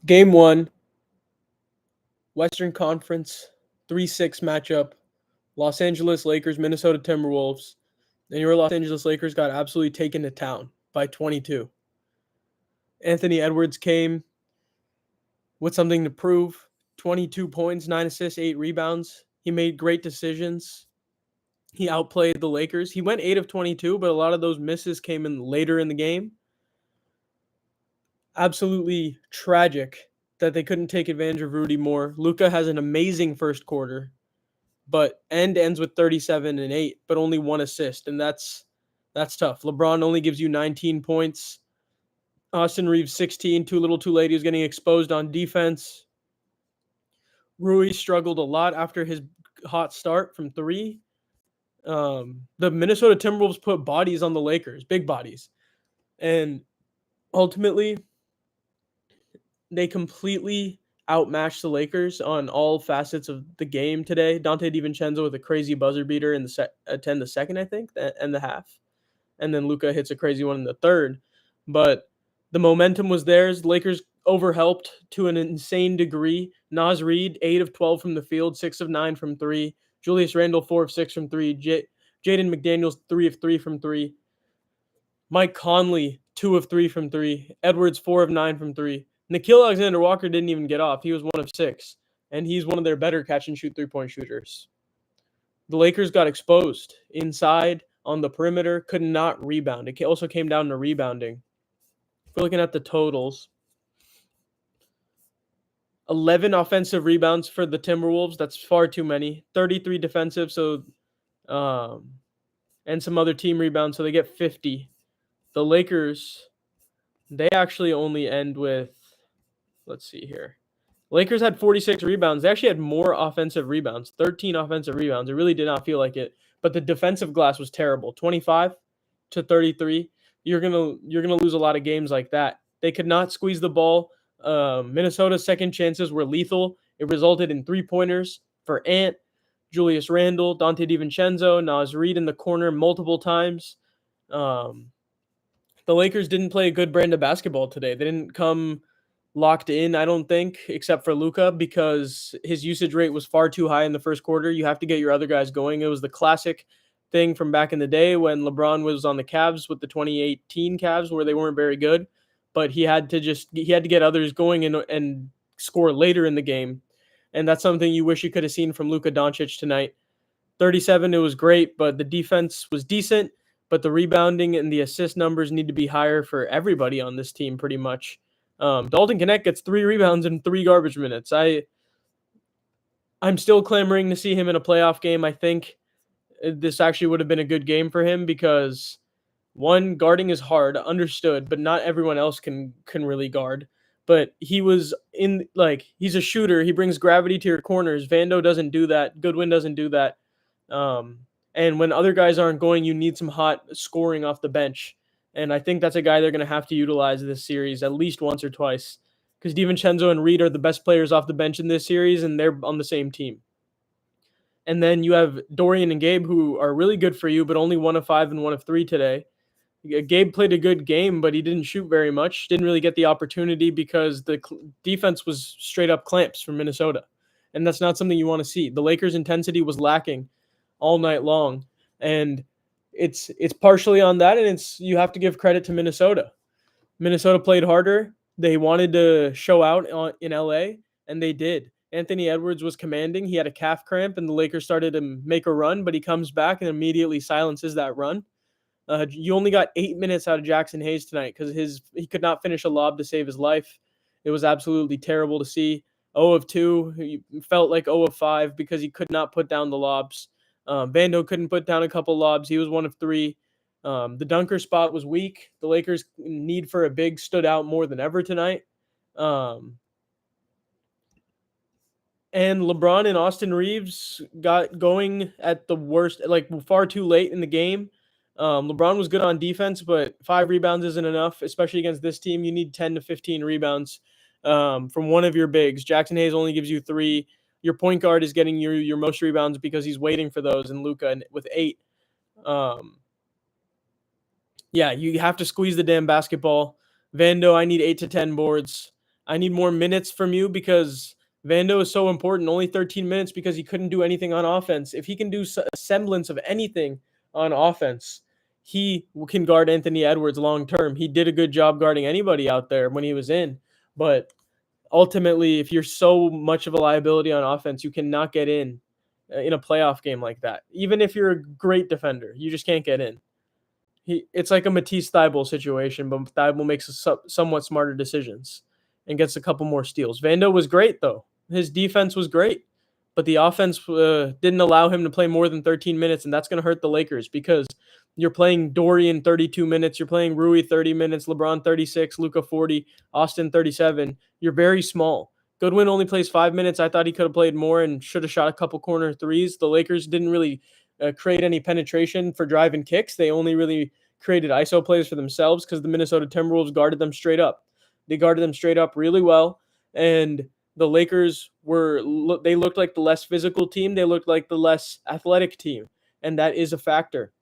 Game 1, Western Conference, 3-6 matchup. Los Angeles Lakers, Minnesota Timberwolves. And your Los Angeles Lakers got absolutely taken to town by 22. Anthony Edwards came with something to prove. 22 points, 9 assists, 8 rebounds. He made great decisions. He outplayed the Lakers. He went 8 of 22, but a lot of those misses came in later in the game. Absolutely tragic that they couldn't take advantage of Rudy more. Luka has an amazing first quarter, but ends with 37 and 8, but only 1 assist, and that's tough. LeBron only gives you 19 points. Austin Reeves 16, too little too late. He was getting exposed on defense. Rui struggled a lot after his hot start from 3. The Minnesota Timberwolves put bodies on the Lakers, big bodies. And ultimately, they completely outmatched the Lakers on all facets of the game today. Dante DiVincenzo with a crazy buzzer beater in the 10 the second, I think, and the half. And then Luka hits a crazy one in the third. But the momentum was theirs. Lakers overhelped to an insane degree. Naz Reid, 8 of 12 from the field, 6 of 9 from 3. Julius Randle, 4 of 6 from 3. Jaden McDaniels, 3 of 3 from 3. Mike Conley, 2 of 3 from 3. Edwards, 4 of 9 from 3. Nickeil Alexander-Walker didn't even get off. He was 1 of 6. And he's one of their better catch-and-shoot three-point shooters. The Lakers got exposed inside on the perimeter, could not rebound. It also came down to rebounding. If we're looking at the totals, 11 offensive rebounds for the Timberwolves. That's far too many. 33 defensive, and some other team rebounds, so they get 50. The Lakers, they actually only end with, let's see here. Lakers had 46 rebounds. They actually had more offensive rebounds, 13 offensive rebounds. It really did not feel like it, but the defensive glass was terrible. 25 to 33. You're gonna lose a lot of games like that. They could not squeeze the ball. Minnesota's second chances were lethal. It resulted in 3-pointers for Ant, Julius Randle, Dante DiVincenzo, Naz Reid in the corner multiple times. The Lakers didn't play a good brand of basketball today. They didn't come locked in, I don't think, except for Luka, because his usage rate was far too high in the first quarter. You have to get your other guys going. It was the classic thing from back in the day when LeBron was on the Cavs with the 2018 Cavs where they weren't very good, but he had to get others going and score later in the game. And that's something you wish you could have seen from Luka Doncic tonight. 37, it was great, but the defense was decent, but the rebounding and the assist numbers need to be higher for everybody on this team pretty much. Dalton Knecht gets 3 rebounds in 3 garbage minutes. I'm still clamoring to see him in a playoff game. I think this actually would have been a good game for him because, one, guarding is hard, understood, but not everyone else can really guard. But he was he's a shooter. He brings gravity to your corners. Vando doesn't do that. Goodwin doesn't do that. And when other guys aren't going, you need some hot scoring off the bench. And I think that's a guy they're going to have to utilize this series at least once or twice because DiVincenzo and Reid are the best players off the bench in this series, and they're on the same team. And then you have Dorian and Gabe, who are really good for you, but only 1 of 5 and 1 of 3 today. Gabe played a good game, but he didn't shoot very much. Didn't really get the opportunity because the defense was straight up clamps from Minnesota. And that's not something you want to see. The Lakers' intensity was lacking all night long. And it's partially on that, and you have to give credit to Minnesota. Minnesota played harder. They wanted to show out in LA, and they did. Anthony Edwards was commanding. He had a calf cramp, and the Lakers started to make a run, but he comes back and immediately silences that run. You only got 8 minutes out of Jackson Hayes tonight because he could not finish a lob to save his life. It was absolutely terrible to see. 0 of 2. He felt like 0 of 5 because he could not put down the lobs. Vando couldn't put down a couple lobs. He was 1 of 3. The dunker spot was weak. The Lakers' need for a big stood out more than ever tonight. And LeBron and Austin Reeves got going at the worst, far too late in the game. LeBron was good on defense, but 5 rebounds isn't enough, especially against this team. You need 10 to 15 rebounds from one of your bigs. Jackson Hayes only gives you 3. Your point guard is getting your most rebounds because he's waiting for those, and Luka with 8. You have to squeeze the damn basketball. Vando, I need 8 to 10 boards. I need more minutes from you because Vando is so important. Only 13 minutes because he couldn't do anything on offense. If he can do a semblance of anything on offense, he can guard Anthony Edwards long term. He did a good job guarding anybody out there when he was in. But ultimately, if you're so much of a liability on offense, you cannot get in a playoff game like that. Even if you're a great defender, you just can't get in. It's like a Matisse Thybulle situation, but Thybulle makes somewhat smarter decisions and gets a couple more steals. Vando was great though. His defense was great, but the offense didn't allow him to play more than 13 minutes, and that's going to hurt the Lakers because you're playing Dorian 32 minutes, you're playing Rui 30 minutes, LeBron 36, Luka 40, Austin 37. You're very small. Goodwin only plays 5 minutes. I thought he could have played more and should have shot a couple corner threes. The Lakers didn't really create any penetration for drive and kicks. They only really created ISO plays for themselves because the Minnesota Timberwolves guarded them straight up. They guarded them straight up really well, and the Lakers they looked like the less physical team. They looked like the less athletic team, and that is a factor.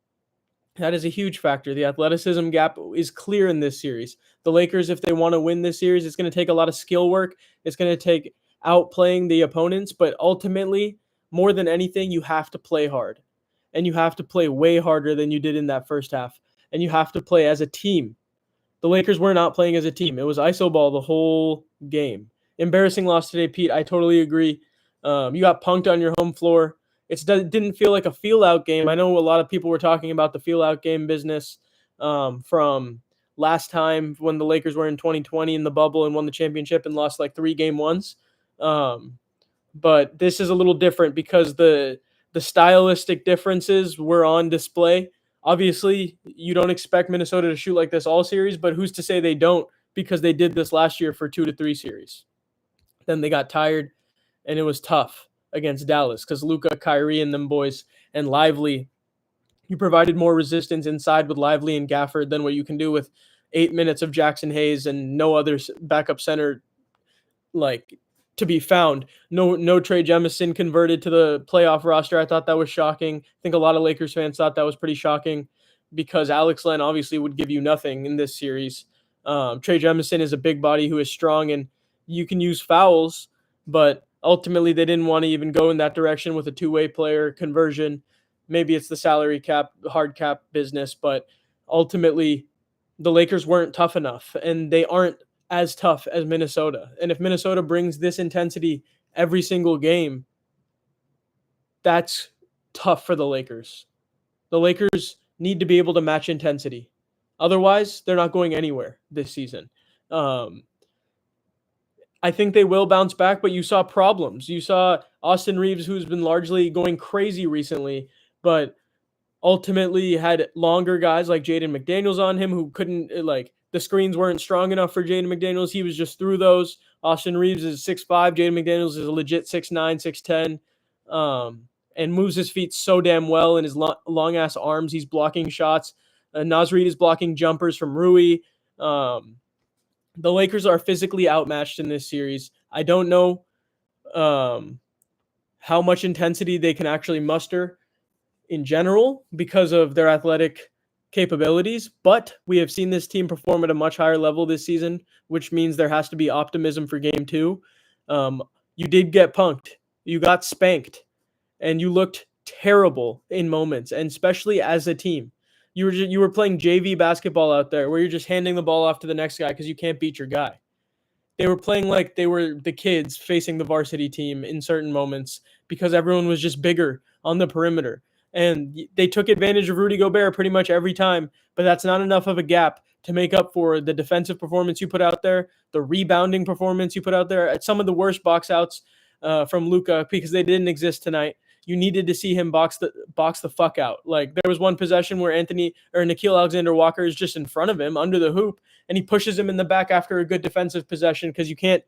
That is a huge factor. The athleticism gap is clear in this series. The Lakers, if they want to win this series, it's going to take a lot of skill work. It's going to take outplaying the opponents, but ultimately, more than anything, you have to play hard. And you have to play way harder than you did in that first half. And you have to play as a team. The Lakers were not playing as a team. It was iso ball the whole game. Embarrassing loss today, Pete. I totally agree. You got punked on your home floor. It didn't feel like a feel-out game. I know a lot of people were talking about the feel-out game business from last time when the Lakers were in 2020 in the bubble and won the championship and lost like 3 game ones. But this is a little different because the stylistic differences were on display. Obviously, you don't expect Minnesota to shoot like this all series, but who's to say they don't because they did this last year for 2 to 3 series. Then they got tired, and it was tough against Dallas because Luka, Kyrie, and them boys, and Lively, you provided more resistance inside with Lively and Gafford than what you can do with 8 minutes of Jackson Hayes and no other backup center like to be found. No Trey Jemison converted to the playoff roster. I thought that was shocking. I think a lot of Lakers fans thought that was pretty shocking because Alex Len obviously would give you nothing in this series. Trey Jemison is a big body who is strong, and you can use fouls, but ultimately they didn't want to even go in that direction with a two-way player conversion. Maybe it's the salary cap, hard cap business, but ultimately the Lakers weren't tough enough, and they aren't as tough as Minnesota. And if Minnesota brings this intensity every single game, that's tough for the Lakers. The Lakers need to be able to match intensity. Otherwise, they're not going anywhere this season. I think they will bounce back, but you saw problems. You saw Austin Reeves, who's been largely going crazy recently, but ultimately had longer guys like Jaden McDaniels on him who couldn't, like, the screens weren't strong enough for Jaden McDaniels. He was just through those. Austin Reeves is 6'5". Jaden McDaniels is a legit 6'9", 6'10", and moves his feet so damn well in his long-ass arms. He's blocking shots. Naz Reid is blocking jumpers from Rui. The Lakers are physically outmatched in this series. I don't know how much intensity they can actually muster in general because of their athletic capabilities, but we have seen this team perform at a much higher level this season, which means there has to be optimism for game 2. You did get punked. You got spanked, and you looked terrible in moments, and especially as a team. You were playing JV basketball out there where you're just handing the ball off to the next guy because you can't beat your guy. They were playing like they were the kids facing the varsity team in certain moments because everyone was just bigger on the perimeter. And they took advantage of Rudy Gobert pretty much every time, but that's not enough of a gap to make up for the defensive performance you put out there, the rebounding performance you put out there, at some of the worst box outs from Luka because they didn't exist tonight. You needed to see him box the fuck out. Like, there was one possession where Nickeil Alexander-Walker is just in front of him under the hoop, and he pushes him in the back after a good defensive possession because you can't,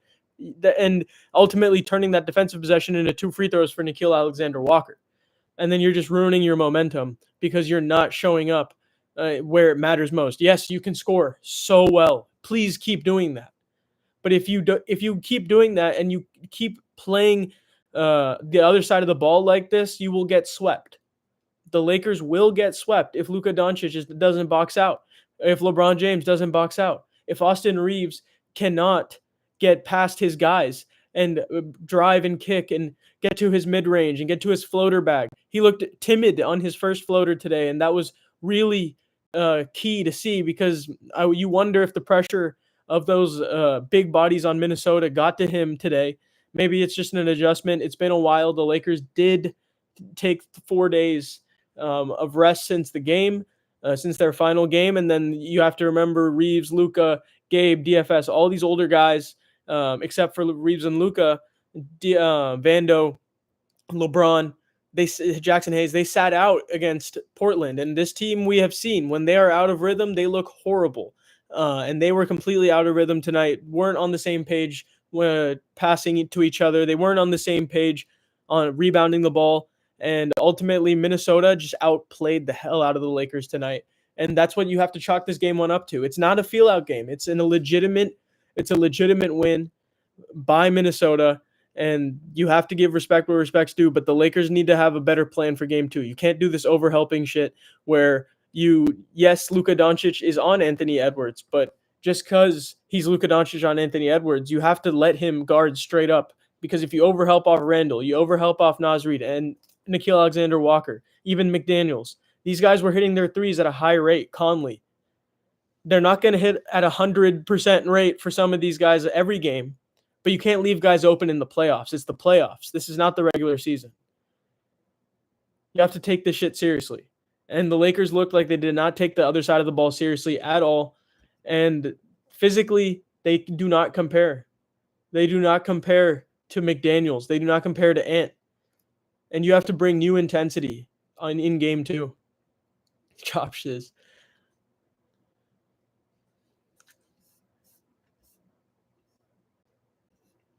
and ultimately turning that defensive possession into 2 free throws for Nickeil Alexander-Walker. And then you're just ruining your momentum because you're not showing up where it matters most. Yes, you can score so well. Please keep doing that. But if you keep doing that and you keep playing the other side of the ball like this, you will get swept. The Lakers will get swept if Luka Doncic doesn't box out, if LeBron James doesn't box out, if Austin Reeves cannot get past his guys and drive and kick and get to his mid range and get to his floater bag. He looked timid on his first floater today, and that was really key to see because you wonder if the pressure of those big bodies on Minnesota got to him today. Maybe it's just an adjustment. It's been a while. The Lakers did take 4 days of rest since the game, since their final game. And then you have to remember Reeves, Luka, Gabe, DFS, all these older guys, except for Reeves and Luka, Vando, LeBron, Jackson Hayes, they sat out against Portland. And this team we have seen, when they are out of rhythm, they look horrible. And they were completely out of rhythm tonight, weren't on the same page passing to each other. They weren't on the same page on rebounding the ball. And ultimately, Minnesota just outplayed the hell out of the Lakers tonight. And that's what you have to chalk this game one up to. It's not a feel-out game. It's a legitimate win by Minnesota. And you have to give respect where respect's due, but the Lakers need to have a better plan for game 2. You can't do this overhelping shit where yes, Luka Doncic is on Anthony Edwards, but just because he's Luka Doncic on Anthony Edwards, you have to let him guard straight up, because if you overhelp off Randall, you overhelp off Naz Reid and Nickeil Alexander-Walker, even McDaniels, these guys were hitting their threes at a high rate. Conley, they're not going to hit at 100% rate for some of these guys every game. But you can't leave guys open in the playoffs. It's the playoffs. This is not the regular season. You have to take this shit seriously. And the Lakers looked like they did not take the other side of the ball seriously at all. And physically, they do not compare. They do not compare to McDaniels. They do not compare to Ant. And you have to bring new intensity in game 2. Chop shiz.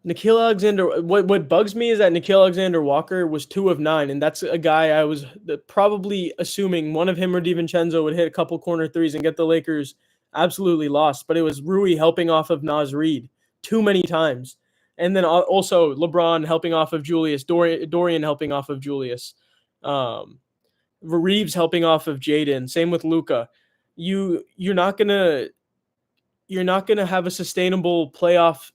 Nickeil Alexander, what bugs me is that Nickeil Alexander-Walker was 2 of 9, and that's a guy I was probably assuming one of him or DiVincenzo would hit a couple corner threes and get the Lakers absolutely lost, but it was Rui helping off of Naz Reid too many times. And then also LeBron helping off of Julius, Dorian helping off of Julius, Reeves helping off of Jaden, same with Luka. You're not gonna have a sustainable playoff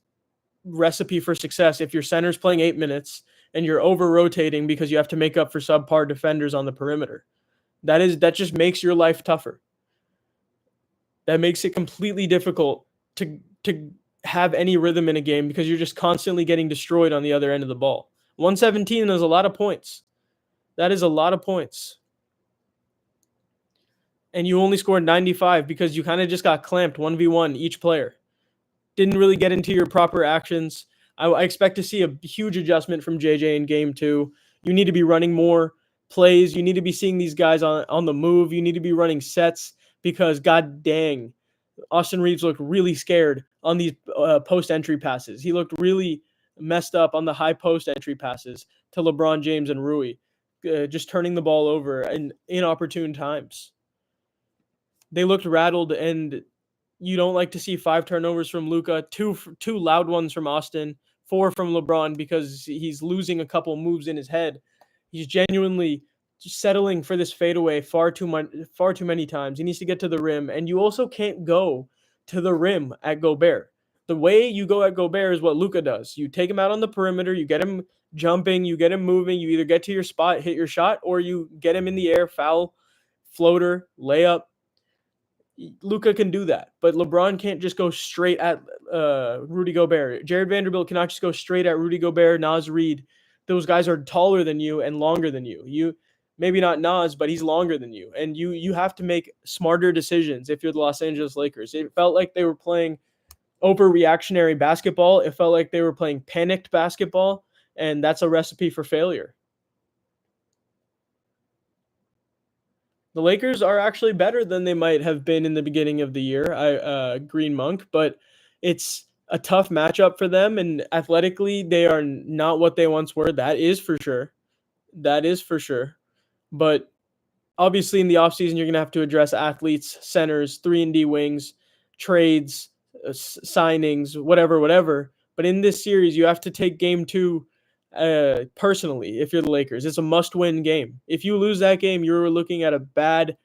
recipe for success if your center's playing 8 minutes and you're over rotating because you have to make up for subpar defenders on the perimeter. That just makes your life tougher. That makes it completely difficult to have any rhythm in a game because you're just constantly getting destroyed on the other end of the ball. 117 is a lot of points. That is a lot of points. And you only scored 95 because you kind of just got clamped 1v1 each player. Didn't really get into your proper actions. I expect to see a huge adjustment from JJ in game 2. You need to be running more plays. You need to be seeing these guys on the move. You need to be running sets because, god dang, Austin Reeves looked really scared on these post-entry passes. He looked really messed up on the high post-entry passes to LeBron James and Rui, just turning the ball over in inopportune times. They looked rattled, and you don't like to see 5 turnovers from Luka, two loud ones from Austin, 4 from LeBron because he's losing a couple moves in his head. He's genuinely just settling for this fadeaway far too many times. He needs to get to the rim, and you also can't go to the rim at Gobert. The way you go at Gobert is what Luka does. You take him out on the perimeter, you get him jumping, you get him moving, you either get to your spot, hit your shot, or you get him in the air, foul, floater, layup. Luka can do that, but LeBron can't just go straight at Rudy Gobert. Jared Vanderbilt cannot just go straight at Rudy Gobert, Naz Reid. Those guys are taller than you and longer than you. You maybe not Naz, but he's longer than you, and you have to make smarter decisions if you're the Los Angeles Lakers. It felt like they were playing overreactionary basketball. It felt like they were playing panicked basketball, and that's a recipe for failure. The Lakers are actually better than they might have been in the beginning of the year, Green Monk, but it's a tough matchup for them, and athletically, they are not what they once were. That is for sure. But obviously, in the offseason, you're going to have to address athletes, centers, 3-and-D wings, trades, signings, whatever. But in this series, you have to take game 2 personally, if you're the Lakers. It's a must-win game. If you lose that game, you're looking at a bad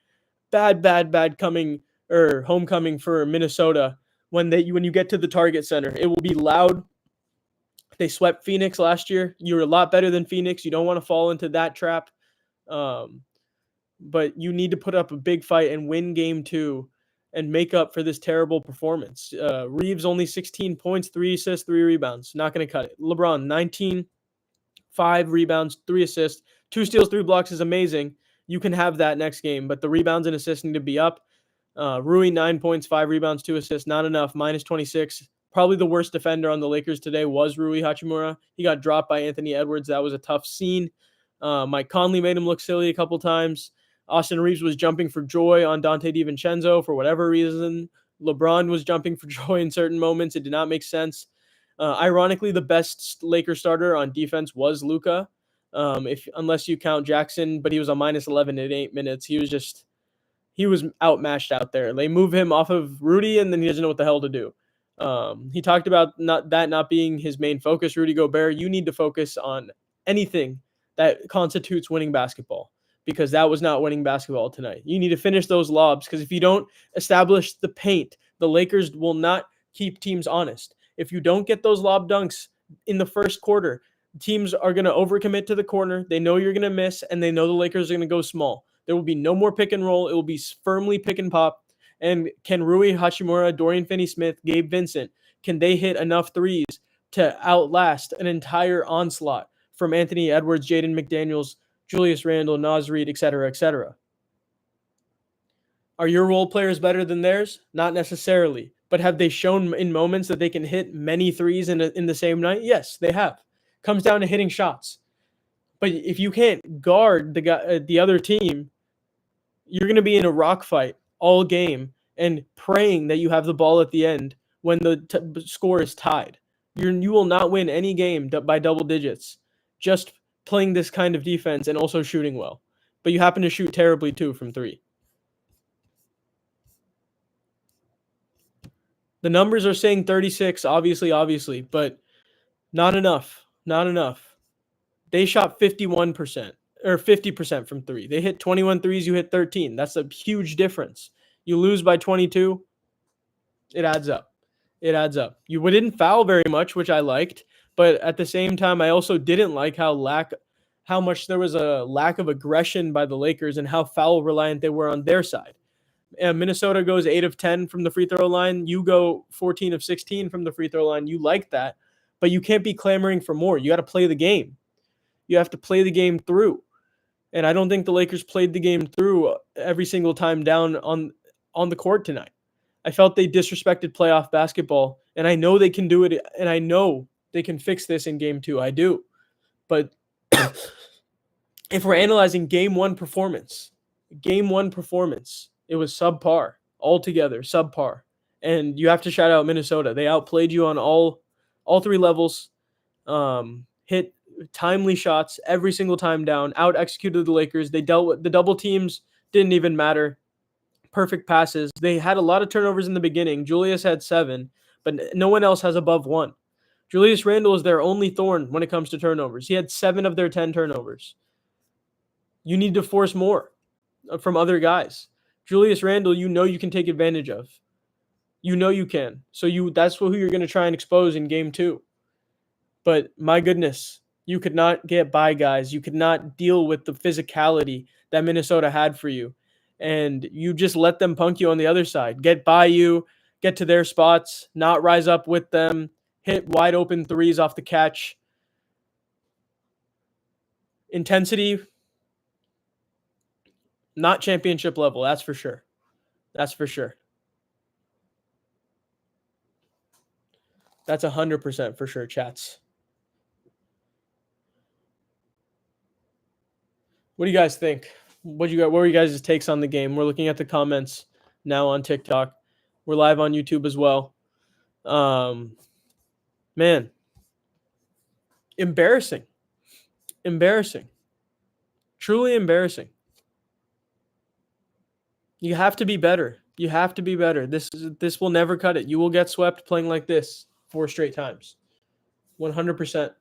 homecoming for Minnesota, when you get to the Target Center. It will be loud. They swept Phoenix last year. You're a lot better than Phoenix. You don't want to fall into that trap. Um, but you need to put up a big fight and win game 2 and make up for this terrible performance. Reeves only 16 points, 3 assists, 3 rebounds. Not going to cut it. LeBron 19, 5 rebounds, 3 assists, 2 steals, 3 blocks is amazing. You can have that next game, but the rebounds and assists need to be up. Rui 9 points, 5 rebounds, 2 assists, not enough. Minus 26. Probably the worst defender on the Lakers today was Rui Hachimura. He got dropped by Anthony Edwards. That was a tough scene. Mike Conley made him look silly a couple times. Austin Reeves was jumping for joy on Dante DiVincenzo for whatever reason. LeBron was jumping for joy in certain moments. It did not make sense. Ironically, the best Lakers starter on defense was Luka, unless you count Jackson, but he was on minus 11 in 8 minutes. He was outmatched out there. They move him off of Rudy, and then he doesn't know what the hell to do. He talked about not being his main focus. Rudy Gobert, you need to focus on anything that constitutes winning basketball, because that was not winning basketball tonight. You need to finish those lobs, because if you don't establish the paint, the Lakers will not keep teams honest. If you don't get those lob dunks in the first quarter, teams are going to overcommit to the corner. They know you're going to miss, and they know the Lakers are going to go small. There will be no more pick and roll. It will be firmly pick and pop. And can Rui Hachimura, Dorian Finney-Smith, Gabe Vincent, can they hit enough threes to outlast an entire onslaught from Anthony Edwards, Jaden McDaniels, Julius Randle, Naz Reid, etc., etc.? Are your role players better than theirs? Not necessarily. But have they shown in moments that they can hit many threes in the same night? Yes, they have. Comes down to hitting shots. But if you can't guard the other team, you're going to be in a rock fight all game and praying that you have the ball at the end when the score is tied. You will not win any game by double digits just playing this kind of defense and also shooting well. But you happen to shoot terribly too from 3. The numbers are saying 36, obviously, but not enough. Not enough. They shot 51% or 50% from 3. They hit 21 threes, you hit 13. That's a huge difference. You lose by 22, it adds up. It adds up. You didn't foul very much, which I liked, but at the same time, I also didn't like how much there was a lack of aggression by the Lakers and how foul reliant they were on their side. Minnesota goes 8 of 10 from the free throw line. You go 14 of 16 from the free throw line. You like that, but you can't be clamoring for more. You got to play the game. You have to play the game through. And I don't think the Lakers played the game through every single time down on the court tonight. I felt they disrespected playoff basketball, and I know they can do it, and I know they can fix this in game 2. I do. But if we're analyzing game 1 performance, it was subpar altogether, subpar. And you have to shout out Minnesota. They outplayed you on all 3 levels, hit timely shots every single time down, out executed the Lakers. They dealt with the double teams, didn't even matter. Perfect passes. They had a lot of turnovers in the beginning. Julius had 7, but no one else has above 1. Julius Randle is their only thorn when it comes to turnovers. He had 7 of their 10 turnovers. You need to force more from other guys. Julius Randle, you know you can take advantage of. You know you can. So that's who you're going to try and expose in game 2. But my goodness, you could not get by guys. You could not deal with the physicality that Minnesota had for you. And you just let them punk you on the other side. Get by you, get to their spots, not rise up with them, hit wide open threes off the catch. Intensity, not championship level, that's for sure. That's for sure. That's 100% for sure, chats. What do you guys think? What were you guys' takes on the game? We're looking at the comments now on TikTok. We're live on YouTube as well. Man, embarrassing. Truly embarrassing. You have to be better. This will never cut it. You will get swept playing like this 4 straight times. 100%.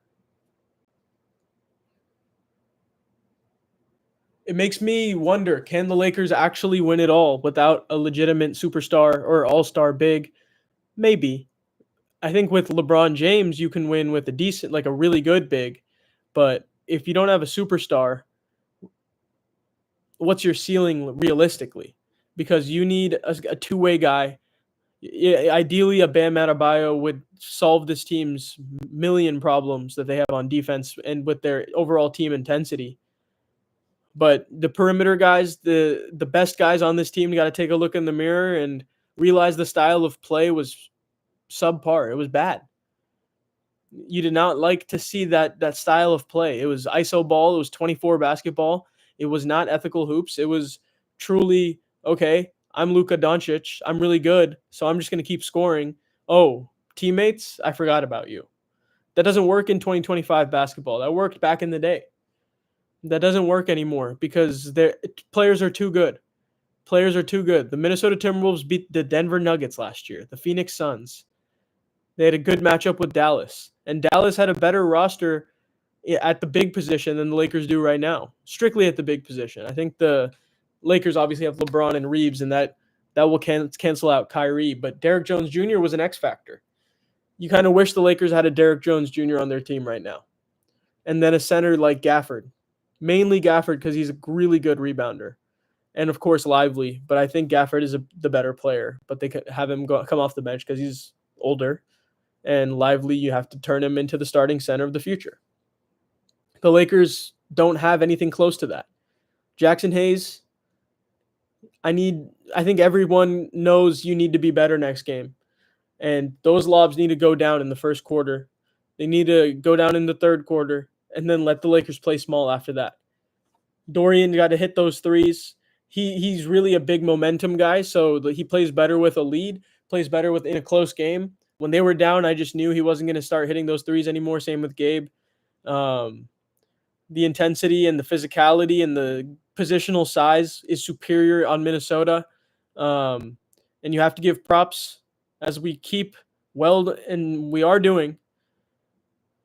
It makes me wonder, can the Lakers actually win it all without a legitimate superstar or all-star big? Maybe. I think with LeBron James, you can win with a decent, like a really good big. But if you don't have a superstar, what's your ceiling realistically? Because you need a two-way guy. Ideally, a Bam Adebayo would solve this team's million problems that they have on defense and with their overall team intensity. But the perimeter guys, the best guys on this team, got to take a look in the mirror and realize the style of play was subpar. It was bad. You did not like to see that style of play. It was iso ball. It was 24 basketball. It was not ethical hoops. It was truly okay. I'm Luka Doncic. I'm really good, so I'm just going to keep scoring. Oh, teammates, I forgot about you. That doesn't work in 2025 basketball. That worked back in the day. That doesn't work anymore because players are too good. Players are too good. The Minnesota Timberwolves beat the Denver Nuggets last year. The Phoenix Suns. They had a good matchup with Dallas, and Dallas had a better roster at the big position than the Lakers do right now. Strictly at the big position. I think the Lakers obviously have LeBron and Reeves, and that will cancel out Kyrie. But Derrick Jones Jr. was an X factor. You kind of wish the Lakers had a Derrick Jones Jr. on their team right now, and then a center like Gafford, mainly Gafford because he's a really good rebounder, and of course Lively. But I think Gafford is the better player. But they could have him come off the bench because he's older. And Lively, you have to turn him into the starting center of the future. The Lakers don't have anything close to that. Jackson Hayes, I think everyone knows you need to be better next game. And those lobs need to go down in the first quarter. They need to go down in the third quarter and then let the Lakers play small after that. Dorian got to hit those threes. He's really a big momentum guy, so he plays better with a lead, plays better in a close game. When they were down, I just knew he wasn't going to start hitting those threes anymore. Same with Gabe. The intensity and the physicality and the positional size is superior on Minnesota. And you have to give props as we keep and we are doing.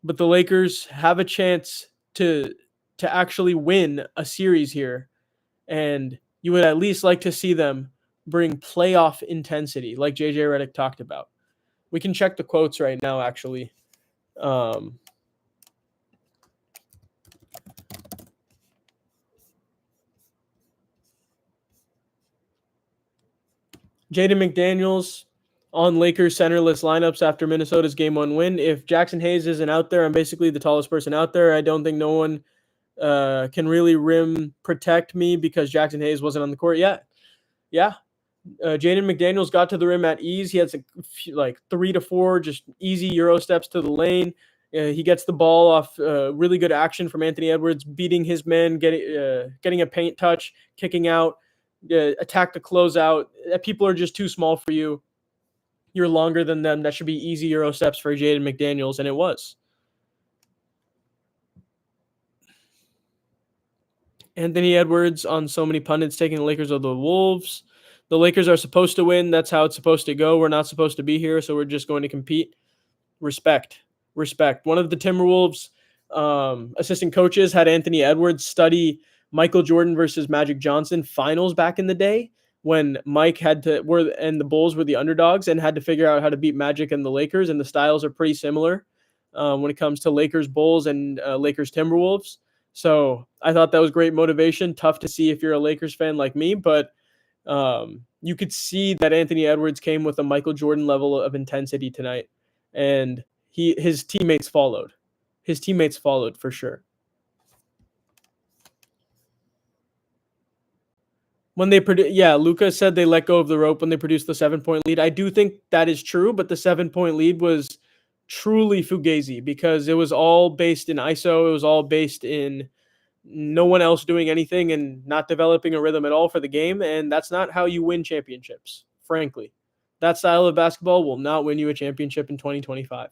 But the Lakers have a chance to actually win a series here. And you would at least like to see them bring playoff intensity, like JJ Redick talked about. We can check the quotes right now, actually. Jaden McDaniels on Lakers centerless lineups after Minnesota's game one win. If Jackson Hayes isn't out there, I'm basically the tallest person out there. I don't think no one can really rim protect me because Jackson Hayes wasn't on the court yet. Yeah. Jaden McDaniels got to the rim at ease. He had like 3 to 4 just easy Euro steps to the lane. He gets the ball off really good action from Anthony Edwards, beating his men, getting a paint touch, kicking out, attack the closeout. People are just too small for you. You're longer than them. That should be easy Euro steps for Jaden McDaniels, and it was. Anthony Edwards on so many pundits taking the Lakers over the Wolves. The Lakers are supposed to win. That's how it's supposed to go. We're not supposed to be here, so we're just going to compete. Respect. One of the Timberwolves assistant coaches had Anthony Edwards study Michael Jordan versus Magic Johnson finals back in the day when Mike and the Bulls were the underdogs and had to figure out how to beat Magic and the Lakers, and the styles are pretty similar when it comes to Lakers Bulls and Lakers Timberwolves. So I thought that was great motivation. Tough to see if you're a Lakers fan like me, but you could see that Anthony Edwards came with a Michael Jordan level of intensity tonight, and his teammates followed. His teammates followed for sure. When they Luka said they let go of the rope when they produced the 7-point lead. I do think that is true, but the 7-point lead was truly fugazi because it was all based in ISO. It was all based in no one else doing anything and not developing a rhythm at all for the game. And that's not how you win championships, frankly. That style of basketball will not win you a championship in 2025.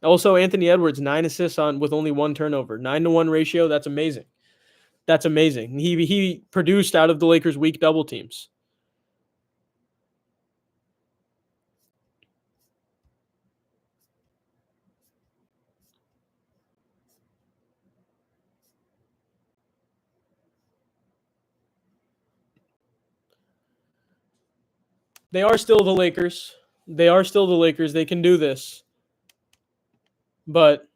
Also, Anthony Edwards, 9 assists with only 1 turnover. 9-to-1 ratio, that's amazing. That's amazing. He produced out of the Lakers' weak double teams. They are still the Lakers. They are still the Lakers. They can do this. But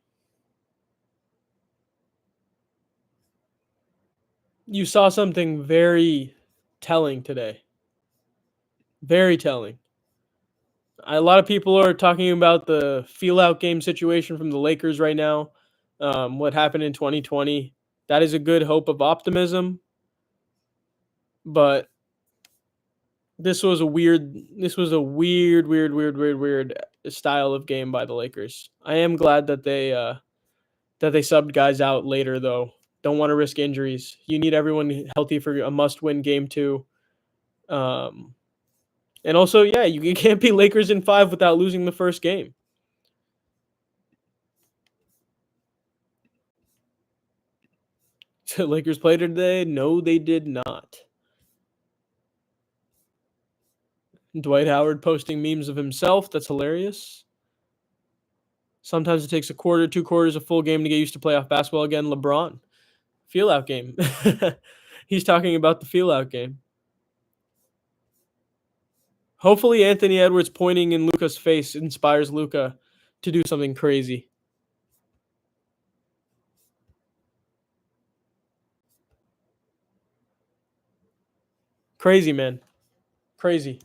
you saw something very telling today. Very telling. A lot of people are talking about the feel out game situation from the Lakers right now. What happened in 2020. That is a good hope of optimism. But this was a weird style of game by the Lakers. I am glad that they subbed guys out later though. Don't want to risk injuries. You need everyone healthy for a must-win game too. Um, and also, yeah, you can't be Lakers in 5 without losing the first game. So Lakers played today? No, they did not. Dwight Howard posting memes of himself. That's hilarious. Sometimes it takes a quarter, 2 quarters, a full game to get used to playoff basketball again. LeBron. Feel out game. He's talking about the feel out game. Hopefully, Anthony Edwards pointing in Luka's face inspires Luka to do something crazy. Crazy, man. Crazy.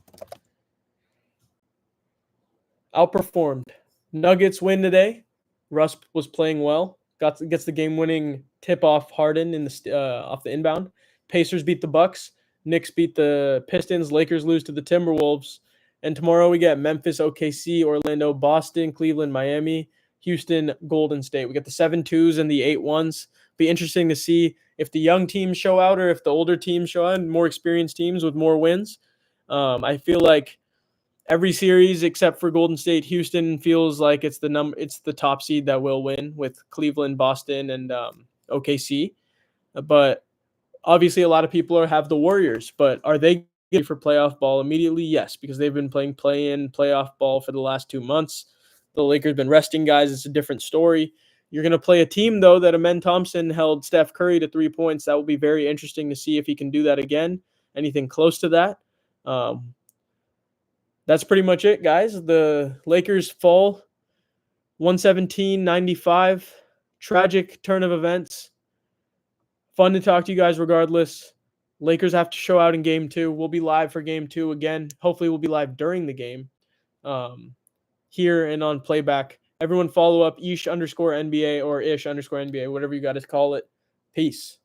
Outperformed. Nuggets win today. Russ was playing well. Gets the game-winning tip-off Harden off the inbound. Pacers beat the Bucks. Knicks beat the Pistons. Lakers lose to the Timberwolves. And tomorrow we get Memphis, OKC, Orlando, Boston, Cleveland, Miami, Houston, Golden State. We got the 7-2s and the 8-1s. Be interesting to see if the young teams show out or if the older teams show out, more experienced teams with more wins. I feel like every series except for Golden State, Houston feels like it's the top seed that will win with Cleveland, Boston, and OKC. But obviously, a lot of people have the Warriors. But are they ready for playoff ball immediately? Yes, because they've been playing play-in playoff ball for the last 2 months. The Lakers been resting guys. It's a different story. You're going to play a team, though, that Amen Thompson held Steph Curry to 3 points. That will be very interesting to see if he can do that again. Anything close to that. That's pretty much it, guys. The Lakers fall 117-95. Tragic turn of events. Fun to talk to you guys regardless. Lakers have to show out in game 2. We'll be live for game 2 again. Hopefully we'll be live during the game. Here and on playback. Everyone follow up ish_NBA or ish_NBA, whatever you got to call it. Peace.